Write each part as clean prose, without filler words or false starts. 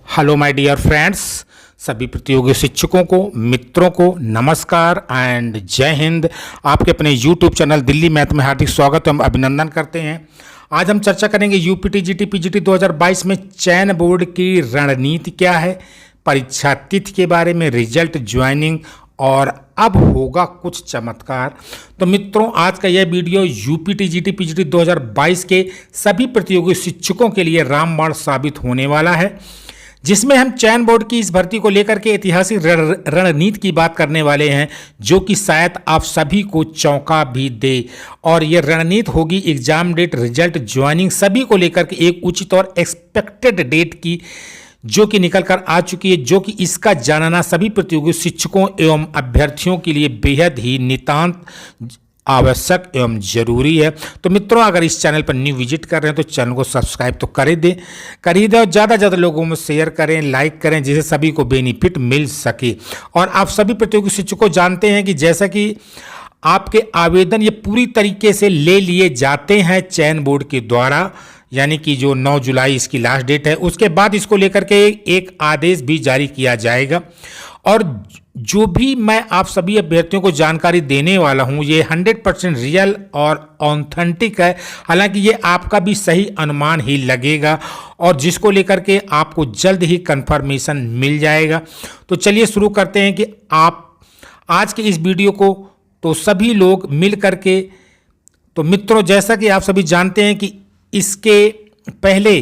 Hello my dear friends, सभी प्रतियोगी शिक्षकों को, मित्रों को नमस्कार एंड जय हिंद। आपके अपने यूट्यूब चैनल दिल्ली मैथ में हार्दिक स्वागत एवं अभिनंदन करते हैं। आज हम चर्चा करेंगे यूपी टीजीटी पीजीटी 2022 में चयन बोर्ड की रणनीति क्या है, परीक्षा तिथि के बारे में, रिजल्ट, ज्वाइनिंग और अब होगा कुछ चमत्कार। तो मित्रों, आज का यह वीडियो यूपी टीजीटी पीजीटी 2022 के सभी प्रतियोगी शिक्षकों के लिए रामबाण साबित होने वाला है, जिसमें हम चयन बोर्ड की इस भर्ती को लेकर के ऐतिहासिक रणनीति की बात करने वाले हैं, जो कि शायद आप सभी को चौंका भी दे। और ये रणनीति होगी एग्जाम डेट, रिजल्ट, ज्वाइनिंग सभी को लेकर के एक उचित और एक्सपेक्टेड डेट की, जो कि निकल कर आ चुकी है, जो कि इसका जानना सभी प्रतियोगी शिक्षकों एवं अभ्यर्थियों के लिए बेहद ही नितांत आवश्यक एवं जरूरी है। तो मित्रों, अगर इस चैनल पर न्यू विजिट कर रहे हैं तो चैनल को सब्सक्राइब तो कर ही दें और ज़्यादा से ज़्यादा लोगों में शेयर करें, लाइक करें, जिससे सभी को बेनिफिट मिल सके। और आप सभी प्रतियोगी शिक्षकों जानते हैं कि जैसा कि आपके आवेदन ये पूरी तरीके से ले लिए जाते हैं चयन बोर्ड के द्वारा, यानी कि जो 9 जुलाई इसकी लास्ट डेट है, उसके बाद इसको लेकर के एक आदेश भी जारी किया जाएगा। और जो भी मैं आप सभी अभ्यर्थियों को जानकारी देने वाला हूं, ये 100% रियल और ऑथेंटिक है। हालांकि ये आपका भी सही अनुमान ही लगेगा और जिसको लेकर के आपको जल्द ही कंफर्मेशन मिल जाएगा। तो चलिए शुरू करते हैं कि आप आज के इस वीडियो को तो सभी लोग मिल करके, तो मित्रों जैसा कि आप सभी जानते हैं कि इसके पहले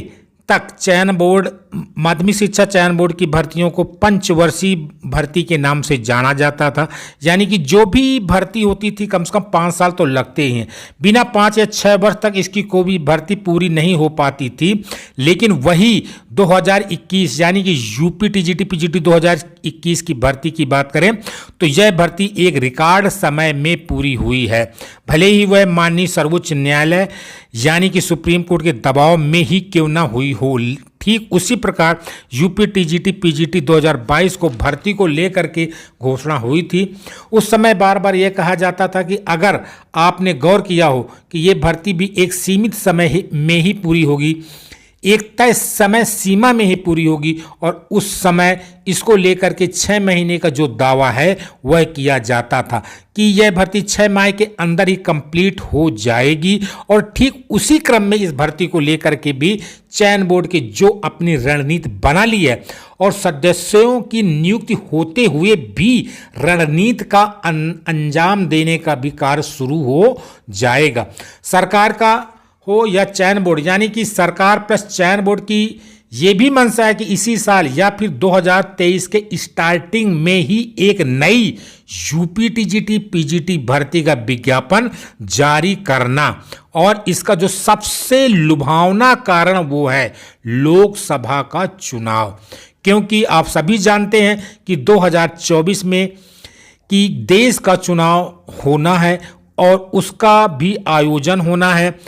तक चयन बोर्ड, माध्यमिक शिक्षा चयन बोर्ड की भर्तियों को पंचवर्षीय भर्ती के नाम से जाना जाता था। यानी कि जो भी भर्ती होती थी कम से कम 5 साल तो लगते ही हैं, बिना 5 या 6 वर्ष तक इसकी कोई भी भर्ती पूरी नहीं हो पाती थी। लेकिन वही 2021 यानी कि यूपी टीजीटी पीजीटी 2021 की भर्ती की बात करें तो यह भर्ती एक रिकॉर्ड समय में पूरी हुई है। भले ही वह माननीय सर्वोच्च न्यायालय यानी कि सुप्रीम कोर्ट के दबाव में ही क्यों ना हुई हो, ठीक उसी प्रकार यूपी टीजीटी पीजीटी 2022 को भर्ती को लेकर के घोषणा हुई थी। उस समय बार बार यह कहा जाता था कि अगर आपने गौर किया हो कि ये भर्ती भी एक सीमित समय में ही पूरी होगी, एक तय समय सीमा में ही पूरी होगी, और उस समय इसको लेकर के 6 महीने का जो दावा है वह किया जाता था कि यह भर्ती 6 माह के अंदर ही कंप्लीट हो जाएगी। और ठीक उसी क्रम में इस भर्ती को लेकर के भी चयन बोर्ड के जो अपनी रणनीति बना ली है और सदस्यों की नियुक्ति होते हुए भी रणनीति का अंजाम देने का भी कार्य शुरू हो जाएगा। सरकार का हो या चयन बोर्ड, यानी कि सरकार प्लस चयन बोर्ड की ये भी मंशा है कि इसी साल या फिर 2023 के स्टार्टिंग में ही एक नई यूपी टीजीटी पीजीटी भर्ती का विज्ञापन जारी करना। और इसका जो सबसे लुभावना कारण वो है लोकसभा का चुनाव, क्योंकि आप सभी जानते हैं कि 2024 में कि देश का चुनाव होना है और उसका भी आयोजन होना है।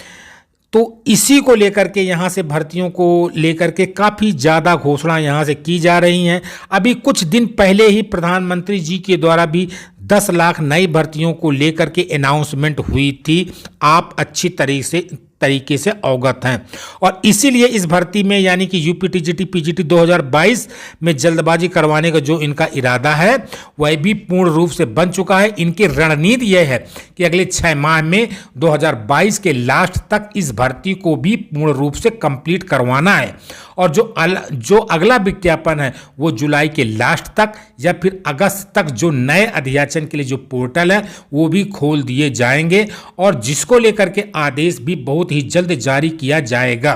तो इसी को लेकर के यहाँ से भर्तियों को लेकर के काफ़ी ज़्यादा घोषणा यहाँ से की जा रही हैं। अभी कुछ दिन पहले ही प्रधानमंत्री जी के द्वारा भी 10 लाख नई भर्तियों को लेकर के अनाउंसमेंट हुई थी। आप अच्छी तरीके से अवगत हैं और इसीलिए इस भर्ती में यानी कि यूपी टीजीटी पीजीटी 2022 में जल्दबाजी करवाने का जो इनका इरादा है वह भी पूर्ण रूप से बन चुका है। इनकी रणनीति यह है कि अगले 6 माह में 2022 के लास्ट तक इस भर्ती को भी पूर्ण रूप से कंप्लीट करवाना है और जो अगला विज्ञापन है वो जुलाई के लास्ट तक या फिर अगस्त तक जो नए अध्याचन के लिए जो पोर्टल है वो भी खोल दिए जाएंगे और जिसको लेकर के आदेश भी बहुत ही जल्द जारी किया जाएगा।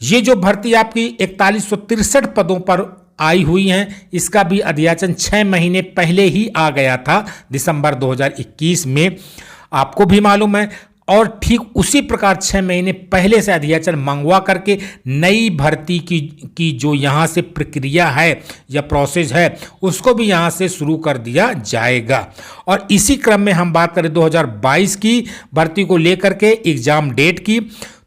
ये जो भर्ती आपकी 4163 पदों पर आई हुई हैं, इसका भी अध्याचन 6 महीने पहले ही आ गया था, दिसंबर 2021 में, आपको भी मालूम है। और ठीक उसी प्रकार 6 महीने पहले से अध्याचन मंगवा करके नई भर्ती की जो यहाँ से प्रक्रिया है या प्रोसेस है उसको भी यहाँ से शुरू कर दिया जाएगा। और इसी क्रम में हम बात करें 2022 की भर्ती को लेकर के एग्जाम डेट की,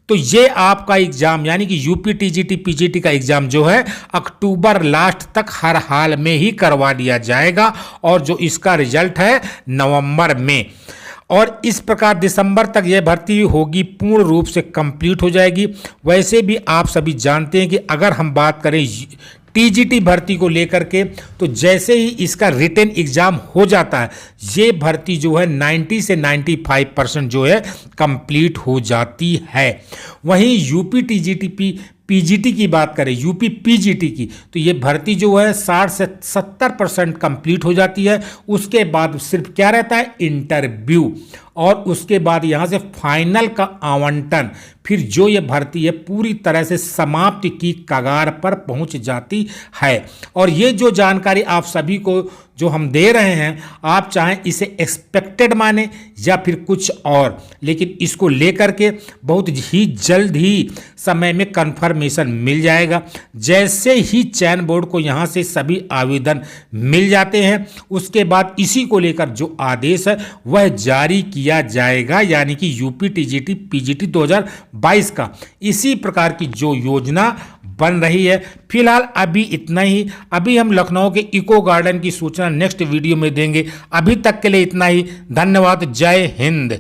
तो ये आपका एग्जाम यानी कि यूपी टीजीटी पीजीटी का एग्जाम जो है अक्टूबर लास्ट तक हर हाल में ही करवा दिया जाएगा और जो इसका रिजल्ट है नवंबर में। और इस प्रकार दिसंबर तक यह भर्ती होगी पूर्ण रूप से कंप्लीट हो जाएगी। वैसे भी आप सभी जानते हैं कि अगर हम बात करें टीजीटी भर्ती को लेकर के, तो जैसे ही इसका रिटन एग्जाम हो जाता है, ये भर्ती जो है 90 से 95% जो है कंप्लीट हो जाती है। वहीं यूपी टीजीटी पीजीटी की बात करें, यूपी पीजीटी की, तो ये भर्ती जो है 60 से 70% कंप्लीट हो जाती है। उसके बाद सिर्फ क्या रहता है, इंटरव्यू, और उसके बाद यहाँ से फाइनल का आवंटन, फिर जो ये भर्ती है पूरी तरह से समाप्ति की कगार पर पहुँच जाती है। और ये जो जानकारी आप सभी को जो हम दे रहे हैं, आप चाहें इसे एक्सपेक्टेड माने या फिर कुछ और, लेकिन इसको लेकर के बहुत ही जल्द ही समय में कन्फर्मेशन मिल जाएगा। जैसे ही चयन बोर्ड को यहाँ से सभी आवेदन मिल जाते हैं, उसके बाद इसी को लेकर जो आदेश है वह जारी किया जाएगा, यानी कि यूपी टीजीटी पीजीटी 2022 का इसी प्रकार की जो योजना बन रही है। फिलहाल अभी इतना ही। अभी हम लखनऊ के इको गार्डन की सूचना नेक्स्ट वीडियो में देंगे। अभी तक के लिए इतना ही। धन्यवाद। जय हिंद।